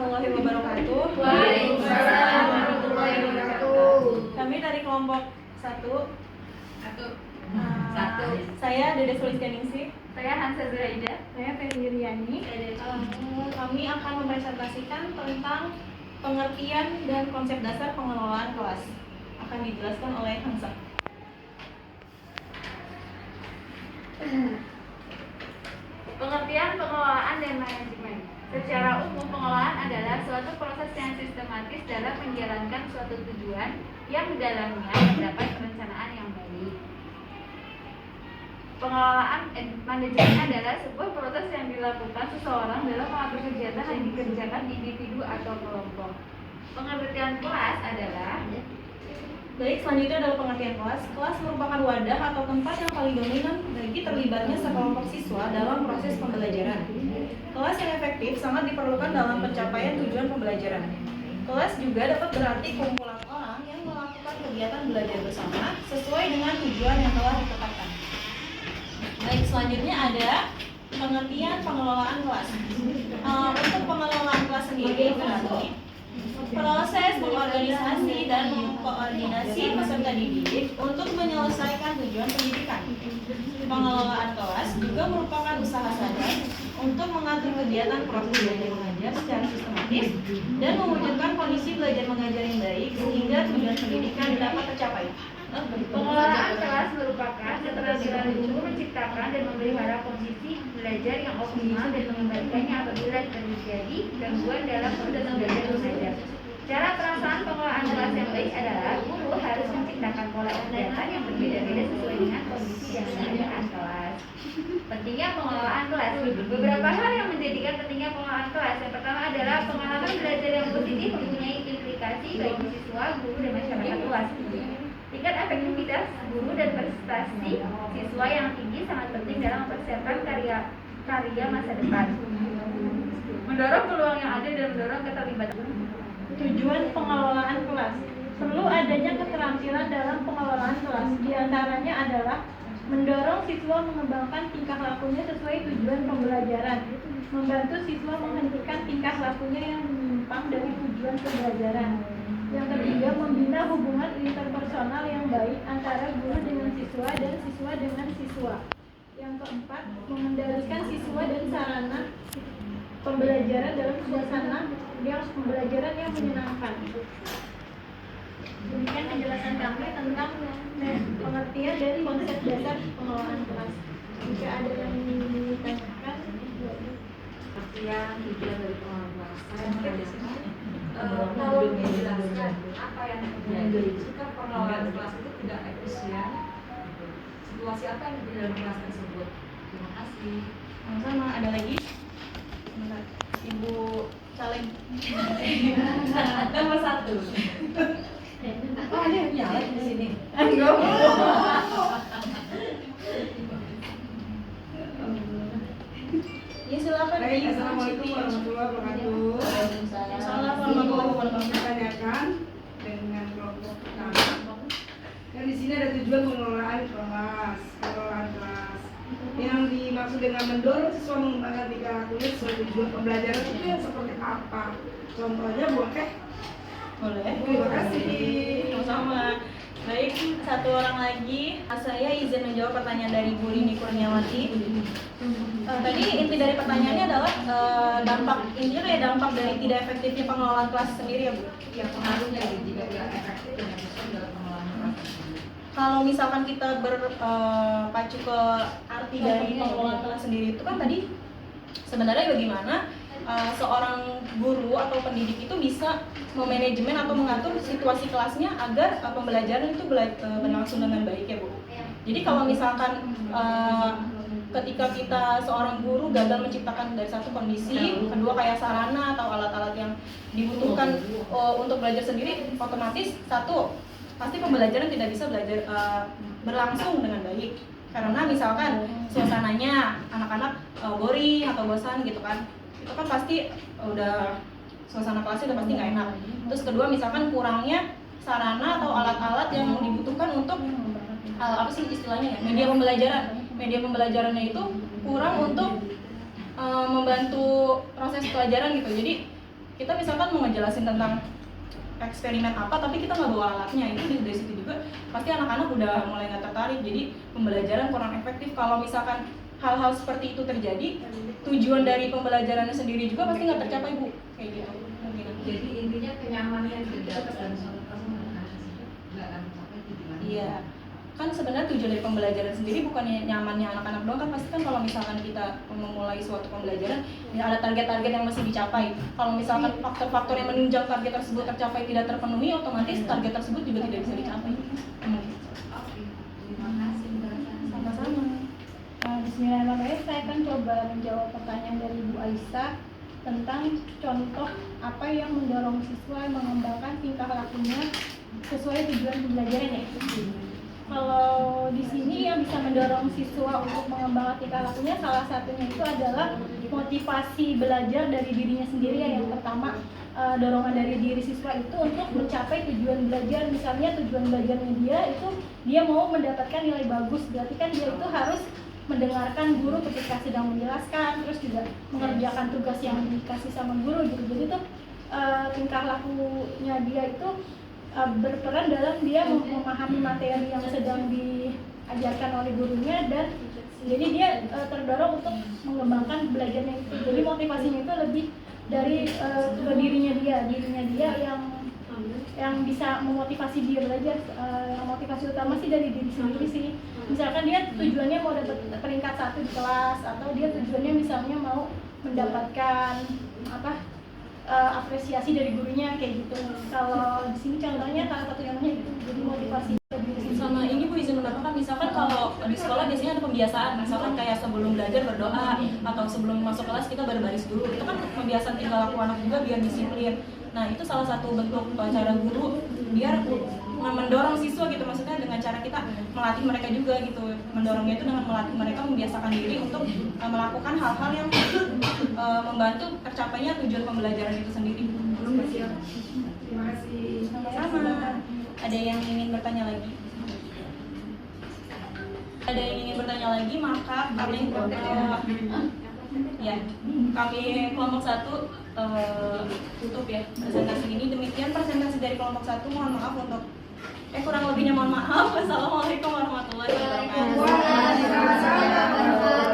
warahmatullahi wabarakatuh. Waalaikumsalam warahmatullahi wabarakatuh. Kami dari kelompok 1. Satu. Saya Dede Sulistianingsih. Saya Hansa Zuraida. Saya Feni Riani. Kami akan mempresentasikan tentang pengertian dan konsep dasar pengelolaan kelas. Akan dijelaskan oleh Hansa. Pengertian, pengelolaan, dan manajemen. Secara umum, pengelolaan adalah suatu proses yang sistematis dalam menjalankan suatu tujuan yang di dalamnya terdapat perencanaan yang baik. Pengelolaan manajemen adalah sebuah proses yang dilakukan seseorang dalam mengatur kegiatan yang dikerjakan individu atau kelompok. Pengertian kelas adalah Baik, selanjutnya adalah pengertian kelas. Kelas merupakan wadah atau tempat yang paling dominan bagi terlibatnya sekelompok siswa dalam proses pembelajaran. Kelas yang efektif sangat diperlukan dalam pencapaian tujuan pembelajaran. Kelas juga dapat berarti kumpulan orang yang melakukan kegiatan belajar bersama sesuai dengan tujuan yang telah ditetapkan. Baik, selanjutnya ada pengertian pengelolaan kelas. Untuk pengelolaan kelas sendiri berarti proses mengorganisasi dan mengkoordinasi peserta didik untuk menyelesaikan tujuan pendidikan. Pengelolaan kelas juga merupakan usaha sadar untuk mengatur kegiatan proses belajar mengajar secara sistematis dan mewujudkan kondisi belajar mengajar yang baik sehingga tujuan pendidikan dapat tercapai. pengelolaan kelas merupakan keterampilan guru menciptakan dan memelihara kondisi belajar yang optimal dan mengembalikannya apabila terjadi gangguan dalam proses belajar mengajar. Cara pelaksanaan pengelolaan kelas yang baik adalah guru harus menciptakan pola kegiatan yang berbeda-beda sesuai dengan kondisi dan keadaan kelas. Pentingnya pengelolaan kelas. Beberapa hal yang menjadikan pentingnya pengelolaan kelas. Yang pertama adalah pengalaman belajar yang positif mempunyai implikasi bagi siswa, guru, dan masyarakat luas. Tingkat efektivitas guru dan prestasi siswa yang tinggi sangat penting dalam mempersiapkan karya masa depan. Mendorong peluang yang ada dan mendorong keterlibatan. Tujuan pengelolaan kelas. Perlu adanya keterampilan dalam pengelolaan kelas. Di antaranya adalah mendorong siswa mengembangkan tingkah lakunya sesuai tujuan pembelajaran, membantu siswa menghentikan tingkah lakunya yang menyimpang dari tujuan pembelajaran. Yang ketiga, membina hubungan interpersonal yang baik antara guru dengan siswa dan siswa dengan siswa. Yang keempat, mengendalikan siswa dan sarana pembelajaran dalam suasana pembelajaran yang menyenangkan. Demikian penjelasan kami tentang pengertian dari konsep dasar pengelolaan kelas. Jika ada yang ditanyakan, pengertian tujuan dari pengelolaan kelas. Saya Kalau menjelaskan apa yang terjadi jika pengelolaan kelas itu tidak efisien, situasi apa yang terjadi dalam kelas tersebut. Terima kasih. sama ada lagi? Sebentar. Ibu Salim. Nomor 1. Oh, ada yang nyala di sini. Ya silakan. Baik, assalamualaikum warahmatullahi wabarakatuh. Waalaikumsalam warahmatullahi wabarakatuh. Tanyakan dengan kelompok pertama. Yang di sini ada tujuan pengelolaan kelas. Yang dimaksud dengan mendorong siswa mengembangkan tingkah lakunya sesuai tujuan pembelajaran itu yang seperti apa? Contohnya boleh? Boleh. Terima kasih. Sama-sama. Baik, satu orang lagi. Saya izin menjawab pertanyaan dari Bu Rini Kurniawati. Tadi inti dari pertanyaannya adalah intinya kayak dampak dari tidak efektifnya pengelolaan kelas sendiri ya Bu? Ya, pengaruhnya jika tidak efektif dan efisien dalam pengelolaan kelas. Kalau misalkan kita berpacu ke arti dari pengelolaan kelas sendiri itu kan tadi sebenarnya bagaimana seorang guru atau pendidik itu bisa memanajemen atau mengatur situasi kelasnya agar pembelajaran itu berlangsung dengan baik ya Bu. Jadi kalau misalkan ketika kita seorang guru gagal menciptakan dari satu kondisi, kedua kayak sarana atau alat-alat yang dibutuhkan untuk belajar sendiri, otomatis satu pasti pembelajaran tidak bisa berlangsung dengan baik. Karena misalkan suasananya anak-anak boring atau bosan gitu kan, itu kan pasti udah suasana kelasnya udah pasti nggak enak. Terus kedua misalkan kurangnya sarana atau alat-alat yang dibutuhkan untuk apa sih istilahnya ya, media pembelajarannya itu kurang untuk membantu proses pelajaran gitu. Jadi kita misalkan mau ngejelasin tentang eksperimen apa tapi kita nggak bawa alatnya, itu dari situ juga pasti anak-anak udah mulai nggak tertarik, jadi pembelajaran kurang efektif. Kalau misalkan hal-hal seperti itu terjadi, tujuan dari pembelajarannya sendiri juga pasti nggak tercapai, Bu, kayak gitu mungkin. Jadi intinya kenyamanan yang didapat dari suatu kelas nggak akan mencapai tujuan. Iya, kan sebenarnya tujuan dari pembelajaran sendiri bukannya nyamannya anak-anak doang kan, pasti kan kalau misalkan kita memulai suatu pembelajaran ya ada target-target yang mesti dicapai. Kalau misalkan faktor-faktor yang menunjang target tersebut tercapai tidak terpenuhi, otomatis target tersebut juga tidak bisa dicapai. Oke, terima kasih penjelasannya. Sama-sama. Bismillahirrahmanirrahim, saya akan coba menjawab pertanyaan dari Bu Aisyah tentang contoh apa yang mendorong siswa mengembangkan tingkah lakunya sesuai tujuan pembelajarannya. Kalau di sini yang bisa mendorong siswa untuk mengembangkan tingkah lakunya, salah satunya itu adalah motivasi belajar dari dirinya sendiri ya. Yang pertama, dorongan dari diri siswa itu untuk mencapai tujuan belajar. Misalnya tujuan belajarnya dia mau mendapatkan nilai bagus, berarti kan dia itu harus mendengarkan guru ketika sedang menjelaskan, terus juga mengerjakan tugas yang dikasih sama guru gitu. Jadi tuh tingkah lakunya dia itu berperan dalam dia memahami materi yang sedang diajarkan oleh gurunya, dan jadi dia terdorong untuk mengembangkan belajarnya itu. Jadi motivasinya itu lebih dari ke dirinya dia yang bisa memotivasi dia belajar. Yang motivasi utama sih dari diri sendiri sih. Misalkan dia tujuannya mau dapat peringkat 1 di kelas, atau dia tujuannya misalnya mau mendapatkan apresiasi dari gurunya kayak gitu. Kalau di sini contohnya salah satu yang gitu. Jadi motivasi diri sendiri. Sama ini Bu izin menambahkan, misalkan kalau di sekolah biasanya ada pembiasaan, misalkan kayak sebelum belajar berdoa atau sebelum masuk kelas kita berbaris dulu. Itu kan pembiasaan tingkah laku anak juga biar disiplin. Nah, itu salah satu bentuk cara guru biar mendorong siswa gitu, maksudnya dengan cara kita melatih mereka juga gitu. Mendorongnya itu dengan melatih mereka membiasakan diri untuk melakukan hal-hal yang membantu tercapainya tujuan pembelajaran itu sendiri. Terima kasih. Sama-sama. Ada yang ingin bertanya lagi? Ada yang ingin bertanya lagi, maka kami kelompok 1 tutup ya presentasi ini. Demikian presentasi dari kelompok 1. Mohon maaf untuk kurang lebihnya mohon maaf. Wassalamualaikum warahmatullahi wabarakatuh. Waalaikumsalam.